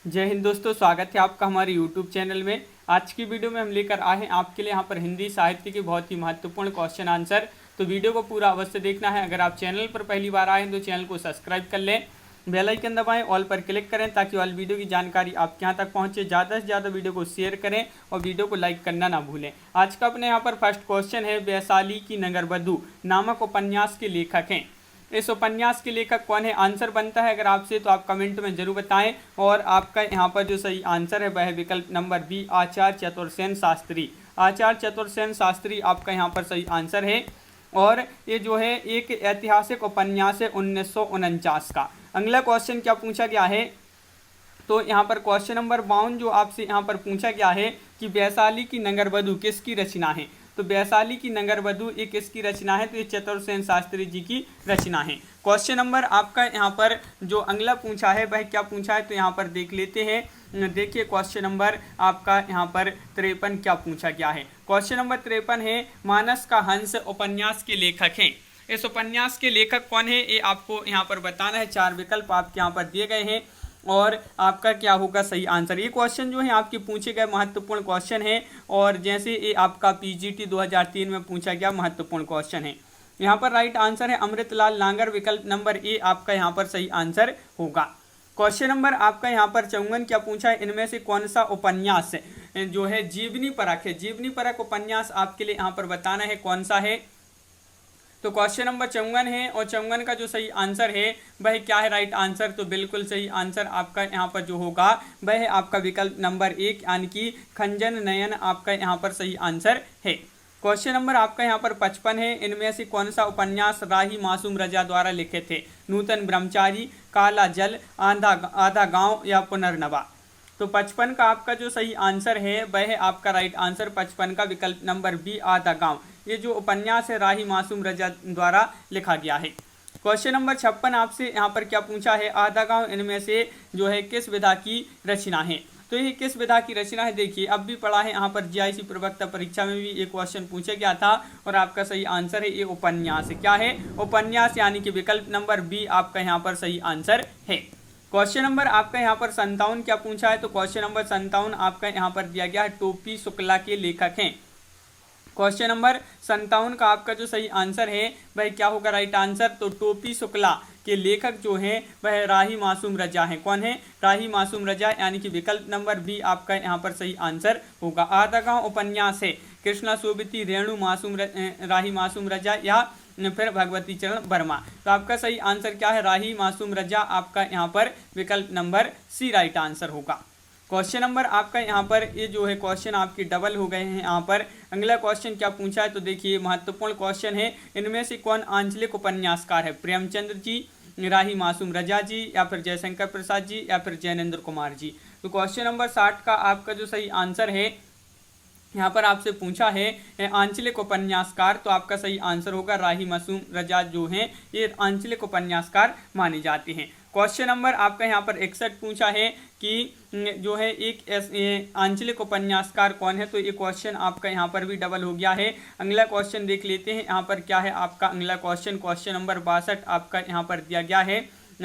जय हिंद दोस्तों, स्वागत है आपका हमारे YouTube चैनल में। आज की वीडियो में हम लेकर आए हैं आपके लिए यहाँ पर हिंदी साहित्य के बहुत ही महत्वपूर्ण क्वेश्चन आंसर। तो वीडियो को पूरा अवश्य देखना है। अगर आप चैनल पर पहली बार आए हैं तो चैनल को सब्सक्राइब कर लें, बेल आइकन दबाएं, ऑल पर क्लिक करें ताकि ऑल वीडियो की जानकारी आपके यहाँ तक पहुँचे। ज़्यादा से ज़्यादा वीडियो को शेयर करें और वीडियो को लाइक करना ना भूलें। आज का अपने यहाँ पर फर्स्ट क्वेश्चन है, वैशाली की नगरवधू नामक उपन्यास के लेखक हैं। इस उपन्यास के लेखक कौन है? आंसर बनता है अगर आपसे तो आप कमेंट में जरूर बताएं। और आपका यहाँ पर जो सही आंसर है वह है विकल्प नंबर बी, आचार्य चतुर्सेन शास्त्री। आचार्य चतुर्सेन शास्त्री आपका यहाँ पर सही आंसर है। और ये जो है एक ऐतिहासिक उपन्यास है 1949 का। अगला क्वेश्चन क्या पूछा गया है? तो यहाँ पर क्वेश्चन नंबर 52 जो आपसे यहाँ पर पूछा गया है कि वैशाली की नगरवधू किसकी रचना है? तो वैशाली की नगरवधू ये किसकी रचना है? तो ये चतुर्सेन शास्त्री जी की रचना है। क्वेश्चन नंबर आपका यहाँ पर जो अगला पूछा है वह क्या पूछा है? तो यहाँ पर देख लेते हैं। देखिए क्वेश्चन नंबर आपका यहाँ पर 53 क्या पूछा गया है। क्वेश्चन नंबर 53 है, मानस का हंस उपन्यास के लेखक हैं। इस उपन्यास के लेखक कौन है ये आपको यहाँ पर बताना है। 4 विकल्प आपके यहाँ पर दिए गए हैं और आपका क्या होगा सही आंसर। ये क्वेश्चन जो है आपके पूछे गए महत्वपूर्ण क्वेश्चन है और जैसे ये आपका पीजीटी 2003 में पूछा गया महत्वपूर्ण क्वेश्चन है। यहाँ पर राइट आंसर है अमृतलाल नागर, विकल्प नंबर ए आपका यहाँ पर सही आंसर होगा। क्वेश्चन नंबर आपका यहाँ पर 54 क्या पूछा है, इनमें से कौन सा उपन्यास जो है जीवनी परक है? जीवनी परक उपन्यास आपके लिए यहाँ पर बताना है कौन सा है। तो क्वेश्चन नंबर 54 है और 54 का जो सही आंसर है वह क्या है राइट आंसर? तो बिल्कुल सही आंसर आपका यहाँ पर जो होगा वह है आपका विकल्प नंबर 1 यानी कि खंजन नयन आपका यहाँ पर सही आंसर है। क्वेश्चन नंबर आपका यहाँ पर 55 है, इनमें से कौन सा उपन्यास राही मासूम रजा द्वारा लिखे थे? नूतन ब्रह्मचारी, काला जल, आधा गांव या पुनर्नवा। तो 55 का आपका जो सही आंसर है वह है आपका राइट आंसर 55 का विकल्प नंबर बी, आधा गांव। ये जो उपन्यास है राही मासूम रजा द्वारा लिखा गया है। क्वेश्चन नंबर 56 आपसे यहाँ पर क्या पूछा है, आधा गांव इनमें से जो है किस विधा की रचना है? तो ये किस विधा की रचना है? देखिए अब भी पढ़ा है यहाँ पर जीआईसी प्रवक्ता परीक्षा में भी एक क्वेश्चन पूछा गया था और आपका सही आंसर है ये उपन्यास। क्या है? उपन्यास, यानी कि विकल्प नंबर बी आपका यहाँ पर सही आंसर है। क्वेश्चन नंबर आपका यहाँ पर 57 क्या पूछा है? तो क्वेश्चन नंबर 57 आपका यहाँ पर दिया गया है टोपी शुक्ला के लेखक हैं। क्वेश्चन नंबर 57 का आपका जो सही आंसर है वह क्या होगा राइट आंसर? तो टोपी शुक्ला के लेखक जो हैं वह राही मासूम रजा हैं। कौन है? राही मासूम रजा, यानी कि विकल्प नंबर बी आपका यहाँ पर सही आंसर होगा। आधा गांव उपन्यास है कृष्णा सोबती, रेणु मासूम राही मासूम रजा या फिर भगवती चरण वर्मा। तो आपका सही आंसर क्या है? राही मासूम रजा आपका यहाँ पर विकल्प नंबर सी राइट आंसर होगा। क्वेश्चन नंबर आपका यहाँ पर ये जो है क्वेश्चन आपके डबल हो गए हैं यहाँ पर। अगला क्वेश्चन क्या पूछा है? तो देखिए महत्वपूर्ण क्वेश्चन है, इनमें से कौन आंचलिक उपन्यासकार है? प्रेमचंद्र जी, राही मासूम रजा जी या फिर जयशंकर प्रसाद जी या फिर जैनेन्द्र कुमार जी। तो क्वेश्चन नंबर 60 का आपका जो सही आंसर है यहाँ पर आपसे पूछा है आंचलिक उपन्यासकार, तो आपका सही आंसर होगा राही मासूम रजा जो हैं ये आंचलिक उपन्यासकार माने जाते हैं। क्वेश्चन नंबर आपका यहाँ पर 61 पूछा है कि जो है एक आंचलिक उपन्यासकार कौन है? तो ये क्वेश्चन आपका यहाँ पर भी डबल हो गया है। अगला क्वेश्चन देख लेते हैं यहाँ पर क्या है आपका अगला क्वेश्चन। क्वेश्चन नंबर 62 आपका यहाँ पर दिया गया है,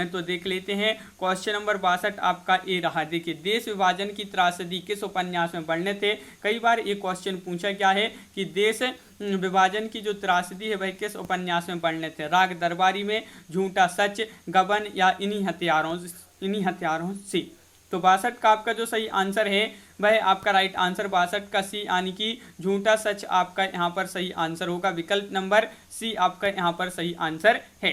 तो देख लेते हैं। क्वेश्चन नंबर 62 आपका ए रहा। देखिए देश विभाजन की त्रासदी किस उपन्यास में वर्णित थे? कई बार ये क्वेश्चन पूछा गया है कि देश विभाजन की जो त्रासदी है वह किस उपन्यास में वर्णित है? राग दरबारी में, झूठा सच, गबन या इन्हीं हथियारों से। तो 62 का आपका जो सही आंसर है वह आपका राइट आंसर 62 का सी, यानी कि झूठा सच आपका यहाँ पर सही आंसर होगा। विकल्प नंबर सी आपका यहाँ पर सही आंसर है।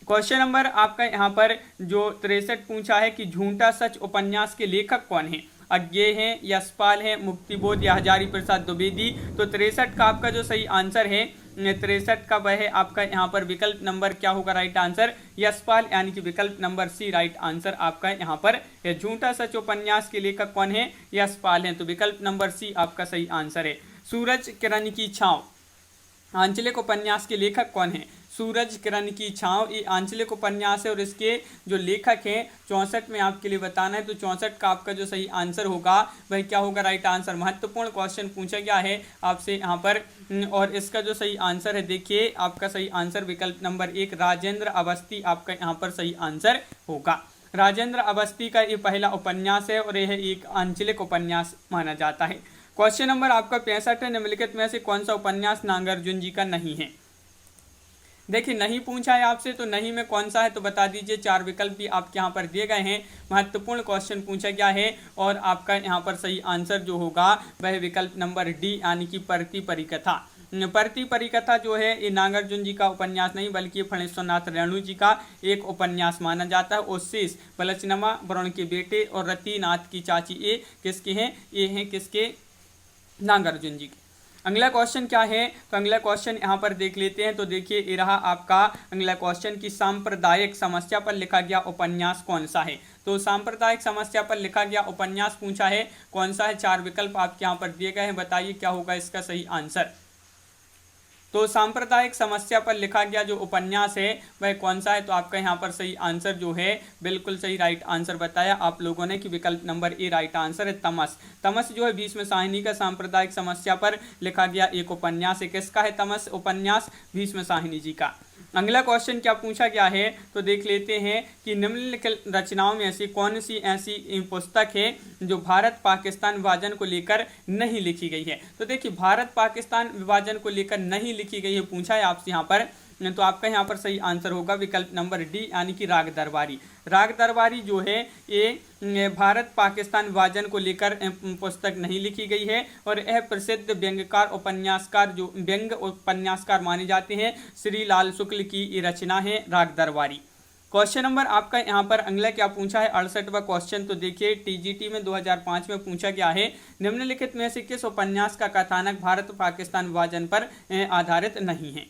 क्वेश्चन नंबर आपका यहाँ पर जो 63 पूछा है कि झूठा सच उपन्यास के लेखक कौन है? अज्ञेय हैं, यशपाल हैं, मुक्तिबोध या हजारी प्रसाद द्विवेदी। तो 63 का आपका जो सही आंसर है 63 का वह है आपका यहाँ पर विकल्प नंबर क्या होगा राइट आंसर? यशपाल, यानी कि विकल्प नंबर सी राइट आंसर आपका यहाँ पर है। झूठा सच उपन्यास के लेखक कौन है? यशपाल हैं, तो विकल्प नंबर सी आपका सही आंसर है। सूरज किरण की छाँव आंचलिक उपन्यास के लेखक कौन है? सूरज किरण की छाँव ये आंचलिक उपन्यास है और इसके जो लेखक हैं 64 में आपके लिए बताना है। तो 64 का आपका जो सही आंसर होगा वह क्या होगा राइट आंसर? महत्वपूर्ण क्वेश्चन पूछा गया है आपसे यहाँ पर और इसका जो सही आंसर है देखिए आपका सही आंसर विकल्प नंबर 1 राजेंद्र अवस्थी आपका यहाँ पर सही आंसर होगा। राजेंद्र अवस्थी का ये पहला उपन्यास है और यह एक आंचलिक उपन्यास माना जाता है। क्वेश्चन नंबर आपका 65 है, निम्नलिखित में से कौन सा उपन्यास नागार्जुन जी का नहीं है। देखिए नहीं पूछा है आपसे तो नहीं में कौन सा है तो बता दीजिए। 4 विकल्प भी आपके यहाँ पर दिए गए हैं। महत्वपूर्ण क्वेश्चन पूछा गया है और आपका यहाँ पर सही आंसर जो होगा वह विकल्प नंबर डी यानी कि परती परिकथा। परती परिकथा जो है ये नागार्जुन जी का उपन्यास नहीं बल्कि फणीश्वरनाथ रेणु जी का एक उपन्यास माना जाता है। ओशीस, बलचनमा, वरुण के बेटे और रतिनाथ की चाची ये किसके हैं? ये हैं किसके? नागार्जुन जी के। अगला क्वेश्चन क्या है तो अगला क्वेश्चन यहाँ पर देख लेते हैं। तो देखिए ये रहा आपका अगला क्वेश्चन कि सांप्रदायिक समस्या पर लिखा गया उपन्यास कौन सा है। तो सांप्रदायिक समस्या पर लिखा गया उपन्यास पूछा है कौन सा है। 4 विकल्प आपके यहाँ पर दिए गए हैं, बताइए क्या होगा इसका सही आंसर। तो सांप्रदायिक समस्या पर लिखा गया जो उपन्यास है वह कौन सा है तो आपका यहाँ पर सही आंसर जो है बिल्कुल सही राइट आंसर बताया आप लोगों ने कि विकल्प नंबर ए राइट आंसर है तमस। तमस जो है भीष्म साहिनी का सांप्रदायिक समस्या पर लिखा गया एक उपन्यास है। किसका है तमस उपन्यास? भीष्म साहिनी जी का। अगला क्वेश्चन क्या पूछा गया है तो देख लेते हैं कि निम्नलिखित रचनाओं में ऐसी कौन सी ऐसी पुस्तक है जो भारत पाकिस्तान विभाजन को लेकर नहीं लिखी गई है। तो देखिए भारत पाकिस्तान विभाजन को लेकर नहीं लिखी गई है पूछा है आपसे यहाँ पर, तो आपका यहाँ पर सही आंसर होगा विकल्प नंबर डी यानी कि राग दरबारी। राग दरबारी जो है ये भारत पाकिस्तान विभाजन को लेकर पुस्तक नहीं लिखी गई है और यह प्रसिद्ध व्यंग्यकार उपन्यासकार जो व्यंग्य उपन्यासकार माने जाते हैं श्री लाल शुक्ल की ये रचना है राग दरबारी। क्वेश्चन नंबर आपका यहाँ पर अगला क्या पूछा है 68वां क्वेश्चन। तो देखिए टीजीटी में 2005 में पूछा गया है निम्नलिखित में से किस उपन्यास का कथानक भारत पाकिस्तान विभाजन पर आधारित नहीं है।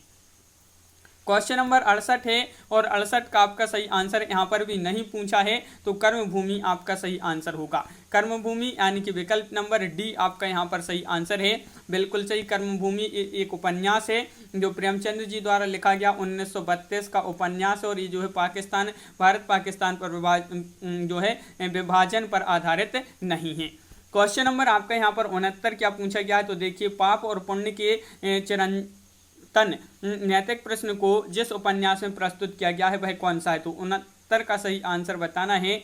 क्वेश्चन नंबर 68 है और 68 का आपका सही आंसर यहाँ पर भी नहीं पूछा है तो कर्मभूमि आपका सही आंसर होगा। कर्मभूमि यानी कि विकल्प नंबर डी आपका यहाँ पर सही आंसर है, बिल्कुल सही। कर्मभूमि एक उपन्यास है जो प्रेमचंद जी द्वारा लिखा गया 1932 का उपन्यास है और ये जो है पाकिस्तान भारत पाकिस्तान पर विभाजन पर आधारित नहीं है। क्वेश्चन नंबर आपका यहाँ पर 69 क्या पूछा गया है तो देखिए पाप और पुण्य के चिरंतन नैतिक प्रश्न को जिस उपन्यास में प्रस्तुत किया गया है वह कौन सा है। तो 69 का सही आंसर बताना है।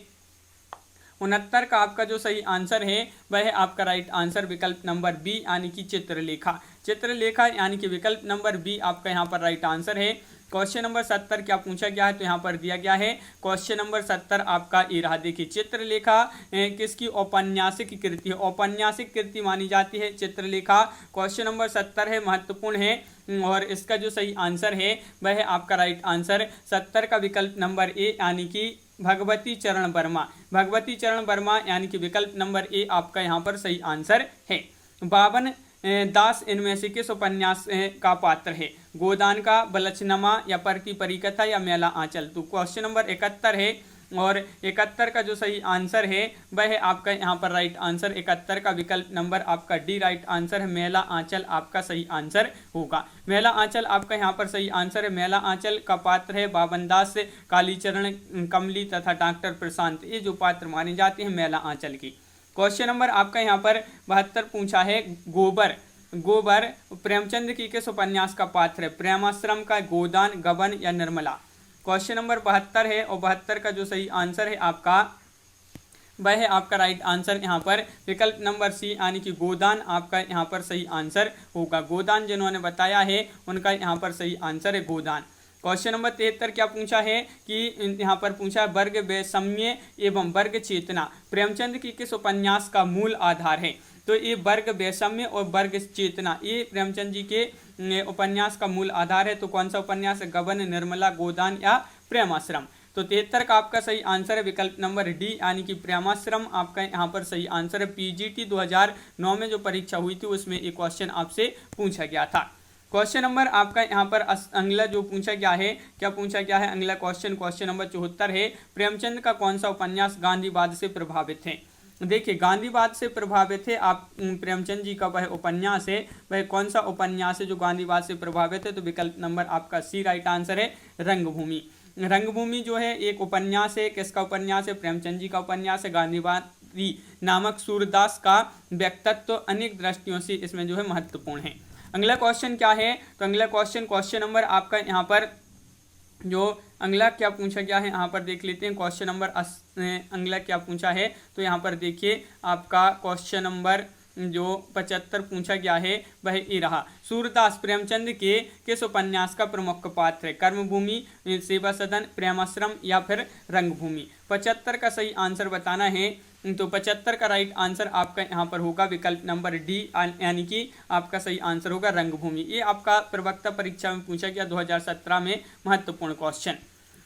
69 का आपका जो सही आंसर है वह है आपका राइट आंसर विकल्प नंबर बी यानी कि चित्रलेखा। चित्रलेखा यानी कि विकल्प नंबर बी आपका यहाँ पर राइट आंसर है। क्वेश्चन नंबर 70 क्या पूछा गया है तो यहाँ पर दिया गया है क्वेश्चन नंबर 70 आपका ये रहा। देखिए चित्रलेखा किसकी औपन्यासिक कृति है, औपन्यासिक कृति मानी जाती है चित्रलेखा। क्वेश्चन नंबर 70 है, महत्वपूर्ण है और इसका जो सही आंसर है वह है आपका राइट आंसर 70 का विकल्प नंबर ए यानी कि भगवती चरण वर्मा। भगवती चरण वर्मा यानी कि विकल्प नंबर ए आपका यहाँ पर सही आंसर है। 52 दास इनमें से किस उपन्यास का पात्र है, गोदान का, बलचनमा या परती परिकथा या मेला आंचल। तो क्वेश्चन नंबर 71 है और 71 का जो सही आंसर है वह है आपका यहाँ पर राइट आंसर 71 का विकल्प नंबर आपका डी राइट आंसर है। मेला आंचल आपका सही आंसर होगा। मेला आंचल आपका यहाँ पर सही आंसर है। मेला आंचल का पात्र है बाबन दास, कालीचरण, कमली तथा डॉक्टर प्रशांत, ये जो पात्र माने जाते हैं मेला आंचल की। क्वेश्चन नंबर आपका यहाँ पर 72 पूछा है गोबर। गोबर प्रेमचंद की किस उपन्यास का पात्र है, प्रेमाश्रम का, गोदान, गबन या निर्मला। क्वेश्चन नंबर 72 है और 72 का जो सही आंसर है आपका वह है आपका राइट आंसर यहाँ पर विकल्प नंबर सी यानी कि गोदान आपका यहाँ पर सही आंसर होगा। गोदान जिन्होंने बताया है उनका यहाँ पर सही आंसर है गोदान। क्वेश्चन नंबर 73 क्या पूछा है कि यहाँ पर पूछा है वर्ग वैषम्य एवं वर्ग चेतना प्रेमचंद की किस उपन्यास का मूल आधार है। तो ये वर्ग वैषम्य और वर्ग चेतना ये प्रेमचंद जी के उपन्यास का मूल आधार है। तो कौन सा उपन्यास है, गबन, निर्मला, गोदान या प्रेमाश्रम। तो 73 का आपका सही आंसर है विकल्प नंबर डी यानी कि प्रेमाश्रम आपका यहाँ पर सही आंसर है। पीजीटी 2009 में जो परीक्षा हुई थी उसमें एक क्वेश्चन आपसे पूछा गया था। क्वेश्चन नंबर आपका यहाँ पर अगला जो पूछा गया है, क्या पूछा गया है अगला क्वेश्चन, क्वेश्चन नंबर 74 है प्रेमचंद का कौन सा उपन्यास गांधीवाद से प्रभावित है। देखिए गांधीवाद से प्रभावित है आप प्रेमचंद जी का वह उपन्यास है, वह कौन सा उपन्यास है जो गांधीवाद से प्रभावित है। तो विकल्प नंबर आपका सी राइट आंसर है रंगभूमि। रंगभूमि जो है एक उपन्यास है, किसका उपन्यास है, प्रेमचंद जी का उपन्यास है। गांधीवादी नामक सूरदास का व्यक्तित्व अनेक दृष्टियों से इसमें जो है महत्वपूर्ण है। अगला क्वेश्चन क्या है तो अगला क्वेश्चन नंबर आपका यहाँ पर जो अगला क्या पूछा गया है यहाँ पर देख लेते हैं। क्वेश्चन नंबर अगला क्या पूछा है, तो यहाँ पर देखिए आपका क्वेश्चन नंबर जो 75 पूछा गया है वह ये रहा। सूरदास प्रेमचंद के किस उपन्यास का प्रमुख पात्र है? कर्मभूमि, सेवा सदन, प्रेमाश्रम या फिर रंगभूमि? 75 का सही आंसर बताना है। तो 75 का राइट आंसर आपका यहाँ पर होगा विकल्प नंबर डी, यानी कि आपका सही आंसर होगा रंगभूमि। ये आपका प्रवक्ता परीक्षा में पूछा गया 2017 में महत्वपूर्ण क्वेश्चन।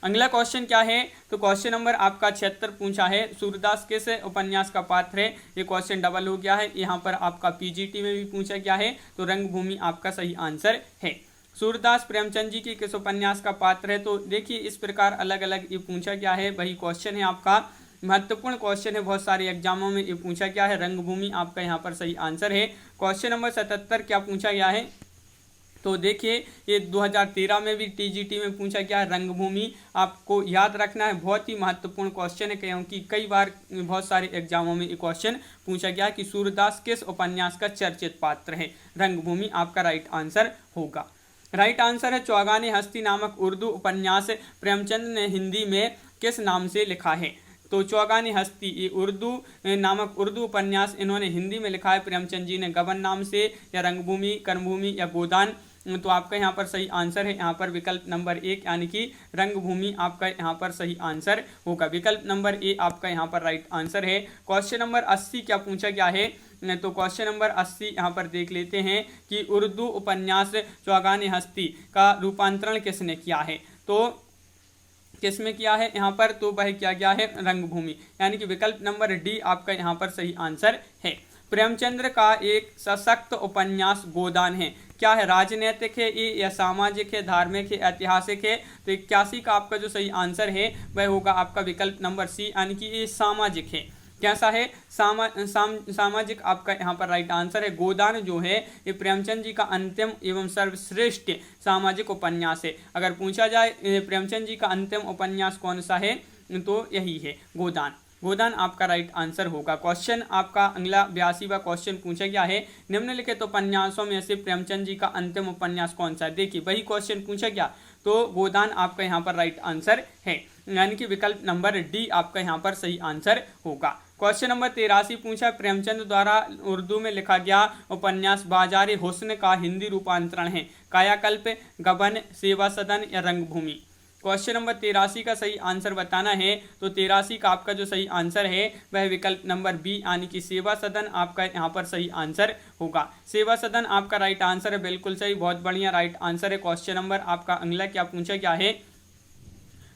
अगला क्वेश्चन क्या है, तो क्वेश्चन नंबर आपका 76 पूछा है। सूरदास किस उपन्यास का पात्र है? ये क्वेश्चन डबल हो गया है, यहाँ पर आपका पीजीटी में भी पूछा गया है, तो रंगभूमि आपका सही आंसर है। सूरदास प्रेमचंद जी की किस उपन्यास का पात्र है? तो देखिए इस प्रकार अलग अलग ये पूछा गया है, वही क्वेश्चन है आपका, महत्वपूर्ण क्वेश्चन है, बहुत सारे एग्जामों में ये पूछा गया है। रंगभूमि आपका यहाँ पर सही आंसर है। क्वेश्चन नंबर 77 क्या पूछा गया है, तो देखिए ये 2013 में भी टीजीटी में पूछा गया है। रंगभूमि आपको याद रखना है, बहुत ही महत्वपूर्ण क्वेश्चन है, क्योंकि कई बार बहुत सारे एग्जामों में ये क्वेश्चन पूछा गया है कि सूरदास किस उपन्यास का चर्चित पात्र है? रंगभूमि आपका राइट आंसर होगा। राइट आंसर है चौगाने हस्ती नामक उर्दू उपन्यास प्रेमचंद ने हिंदी में किस नाम से लिखा है? तो चौगाने हस्ती ये उर्दू नामक उर्दू उपन्यास इन्होंने हिंदी में लिखा है प्रेमचंद जी ने गबन नाम से, या रंगभूमि, कर्मभूमि या गोदान? तो आपका यहाँ पर सही आंसर है यहाँ पर विकल्प नंबर 1, यानी कि रंगभूमि आपका यहाँ पर सही आंसर होगा। विकल्प नंबर ए आपका यहाँ पर राइट आंसर है। क्वेश्चन नंबर 80 क्या पूछा गया है, तो क्वेश्चन नंबर 80 यहाँ पर देख लेते हैं कि उर्दू उपन्यास चौगाने हस्ती का रूपांतरण किसने किया है? तो किसमें किया है यहाँ पर, तो वह किया गया है रंगभूमि, यानी कि विकल्प नंबर डी आपका यहाँ पर सही आंसर है। प्रेमचंद्र का एक सशक्त उपन्यास गोदान है, क्या है? राजनीतिक है ये, या सामाजिक है, धार्मिक है, ऐतिहासिक है? तो 81 का आपका जो सही आंसर है वह होगा आपका विकल्प नंबर सी, यानी कि ये सामाजिक है। कैसा है? सामाजिक आपका यहाँ पर राइट आंसर है। गोदान जो है ये प्रेमचंद जी का अंतिम एवं सर्वश्रेष्ठ सामाजिक उपन्यास है। अगर पूछा जाए प्रेमचंद जी का अंतिम उपन्यास कौन सा है, तो यही है गोदान। गोदान आपका राइट आंसर होगा। क्वेश्चन आपका अगला 82वां क्वेश्चन पूछा गया है, निम्नलिखित उपन्यासों में से प्रेमचंद जी का अंतिम उपन्यास कौन सा है? देखिए वही क्वेश्चन पूछा गया, तो गोदान आपका यहाँ पर राइट आंसर है, यानी कि विकल्प नंबर डी आपका यहाँ पर सही आंसर होगा। क्वेश्चन नंबर 83 पूछा, प्रेमचंद द्वारा उर्दू में लिखा गया उपन्यास बाजारे हुस्न का हिंदी रूपांतरण है? कायाकल्प, गबन, सेवा सदन या रंगभूमि? क्वेश्चन नंबर 83 का सही आंसर बताना है। तो 83 का आपका जो सही आंसर है वह विकल्प नंबर बी, यानी कि सेवा सदन आपका यहाँ पर सही आंसर होगा। सेवा सदन आपका राइट आंसर है, बिल्कुल सही, बहुत बढ़िया राइट आंसर है। क्वेश्चन नंबर आपका अगला क्या पूछा गया है,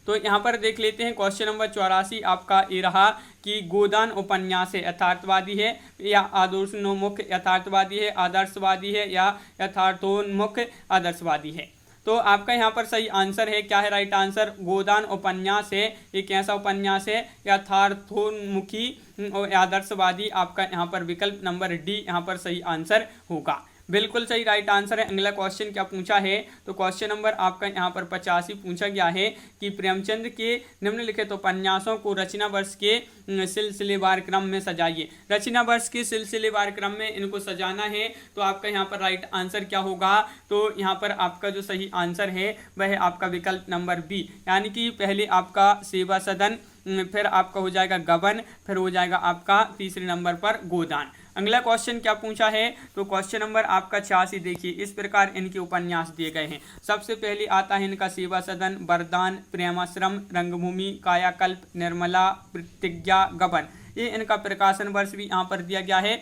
तो यहाँ पर देख लेते हैं। क्वेश्चन नंबर 84 आपका ये रहा कि गोदान उपन्यास है यथार्थवादी है या आदर्शोन्मुख? यथार्थवादी है, आदर्शवादी है या यथार्थोन्मुख आदर्शवादी है? तो आपका यहाँ पर सही आंसर है, क्या है राइट आंसर? गोदान उपन्यास है, ये कैसा उपन्यास है? यथार्थोन्मुखी और आदर्शवादी। आपका यहाँ पर विकल्प नंबर डी यहाँ पर सही आंसर होगा, बिल्कुल सही राइट आंसर है। अगला क्वेश्चन क्या पूछा है, तो क्वेश्चन नंबर आपका यहाँ पर 85 पूछा गया है कि प्रेमचंद के निम्नलिखित उपन्यासों को रचना वर्ष के सिलसिलेवार क्रम में सजाइए। रचना वर्ष के सिलसिलेवार क्रम में इनको सजाना है, तो आपका यहाँ पर राइट आंसर क्या होगा? तो यहाँ पर आपका जो सही आंसर है वह आपका विकल्प नंबर बी, यानी कि पहले आपका सेवा सदन, फिर आपका हो जाएगा गबन, फिर हो जाएगा आपका तीसरे नंबर पर गोदान। अगला क्वेश्चन क्या पूछा है, तो क्वेश्चन नंबर आपका 86 देखिए, इस प्रकार इनके उपन्यास दिए गए हैं। सबसे पहले आता है इनका सेवा सदन, वरदान, प्रेमाश्रम, रंगभूमि, कायाकल्प, निर्मला, प्रतिज्ञा, गबन। ये इनका प्रकाशन वर्ष भी यहाँ पर दिया गया है।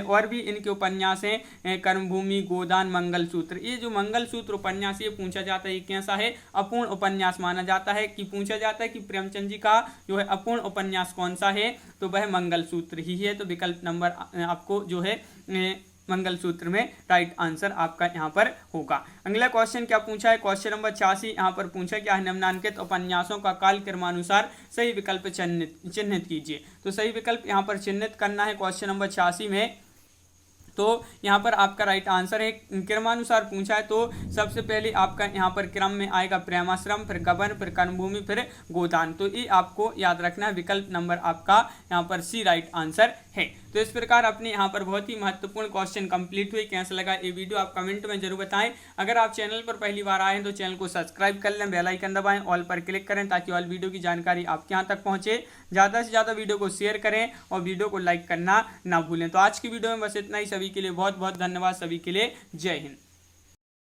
और भी इनके उपन्यास हैं कर्मभूमि, गोदान, मंगलसूत्र। ये जो मंगलसूत्र उपन्यास ये पूछा जाता है, ये कैसा है? अपूर्ण उपन्यास माना जाता है। कि पूछा जाता है कि प्रेमचंद जी का जो है अपूर्ण उपन्यास कौन सा है, तो वह मंगलसूत्र ही है। तो विकल्प नंबर आपको जो है मंगलसूत्र में राइट आंसर आपका यहाँ पर होगा। अगला क्वेश्चन क्या पूछा है, क्वेश्चन नंबर 86 यहाँ पर पूछा गया है, निम्नांकित उपन्यासों का काल क्रमानुसार सही विकल्प चिन्हित कीजिए। तो सही विकल्प यहाँ पर चिन्हित करना है क्वेश्चन नंबर 86 में। तो यहाँ पर आपका राइट आंसर है क्रमानुसार पूछा है तो सबसे पहले आपका यहाँ पर क्रम में आएगा प्रेमाश्रम, फिर गबन, फिर कर्मभूमि, फिर गोदान। तो ये आपको याद रखना है। विकल्प नंबर आपका यहाँ पर सी राइट आंसर है। तो इस प्रकार अपने यहाँ पर बहुत ही महत्वपूर्ण क्वेश्चन कंप्लीट हुए। कैसा लगा ये वीडियो आप कमेंट में जरूर बताएं। अगर आप चैनल पर पहली बार आए हैं तो चैनल को सब्सक्राइब कर लें, बेल आइकन दबाएं, ऑल पर क्लिक करें ताकि ऑल वीडियो की जानकारी आपके यहाँ तक पहुँचे। ज़्यादा से ज़्यादा वीडियो को शेयर करें और वीडियो को लाइक करना ना भूलें। तो आज की वीडियो में बस इतना ही। सभी के लिए बहुत बहुत धन्यवाद। सभी के लिए जय हिंद।